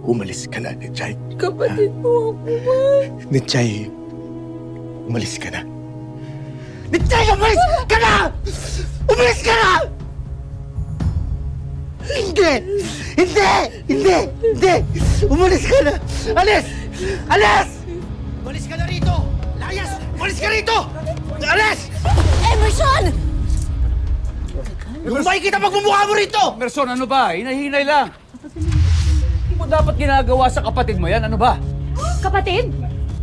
Umalis ka na, Nechay. Kapatid mo ako, Ma. Nechay, umalis ka na. Nechay, umalis ka na! Umalis ka na! Hindi! Hindi! Hindi! Hindi! Umalis ka na! Alis! Alis! Umalis ka na rito! Layas! Umalis ka rito! Alis! Emerson! Kung makikita pagmumukha mo rito! Emerson, ano ba? Hinahinay lang. Hindi mo dapat ginagawa sa kapatid mo yan. Ano ba? Kapatid?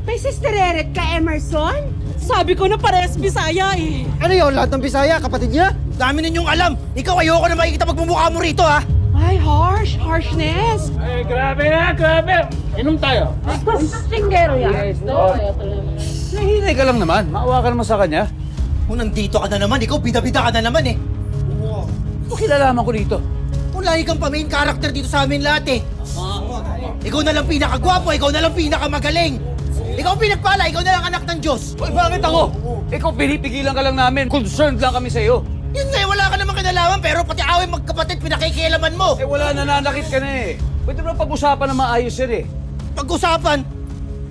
May sistereret ka, Emerson? Sabi ko na parehas Bisaya eh. Ano yun? Lahat ng Bisaya, kapatid niya? Dami ninyong alam! Ikaw, ayoko na makikita pagmumukha mo rito, ha? Ay, harshness. Ay, grabe na, grabe. Inom tayo. Singgero yan. Nahinay ka lang naman. Maawa ka naman sa kanya. Kung nandito ka na naman, ikaw bida-bida ka na naman, eh. Ano kilalaman ko dito? Kung lagi kang pa-main character dito sa amin lahat, eh. Ikaw na lang pinakagwapo, ikaw na lang pinakamagaling. Ikaw pinagpala, ikaw na lang anak ng Diyos. Uy, bakit ako? Ikaw, pinipigilan ka lang namin. Concerned lang kami sa'yo. Yun nga, wala ka namang kinalaman, pero pati away magkapatid, pinakikialaman mo. Eh, wala, nananakit ka na eh. Pwede mo pag-usapan na maayos yan eh. Pag-usapan,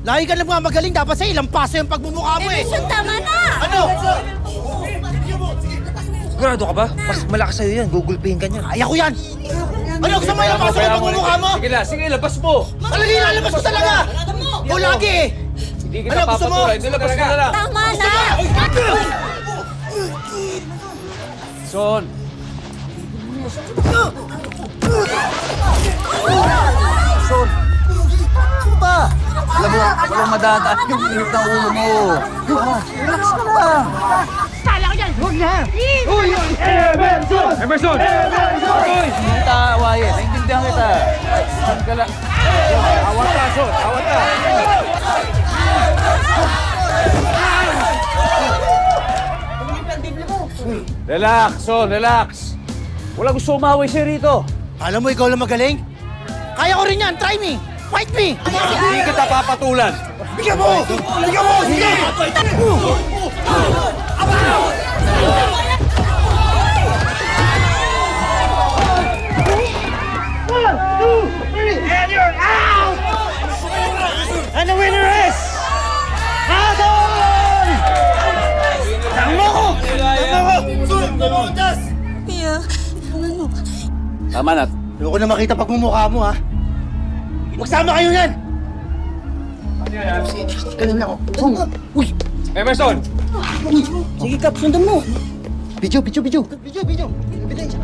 lagi ka lang mga magaling, dapat sa ilang paso yung pagmumukha mo, eh. Emerson, tama na! Ano? Sigurado ka ba? Mas malakas sa'yo yan. Gugulpihin ka niya. Kaya ko yan. Ano, gusto mo ilang paso yung pagmumukha mo? Sige, labas mo. Talaga ilalabas ko talaga. O lagi, eh. Hindi kita Ano, gusto mo? papatuloy. Nilabas ka na lang. Tama na! Son. Son. Ano ba? Alam mo, walang madadaan yung init ng ulo mo. Relax ka na. Kala ko yan! Huwag na! Emerson! Emerson! Uy! Hindi kita awayin. Naintindihan kita. Son ka lang. Awat ka, Son. Awat ka. Relax, Son. Relax. Wala gusto umaway siya rito. Alam mo, ikaw lang magaling? Kaya ko rin yan, try me. Fight me. Hindi kita papatulan. Bigyan mo! Bigyan mo! Sige! And you're out! And the winner is... Adon! Tama ko! Tama ko! Mia, tulungan mo. Tama na. Ayoko na makita pagmumukha mo, ha? Magsama kayo yan! Emerson! Sige, Kap, sundan mo. Video! Ebidensya!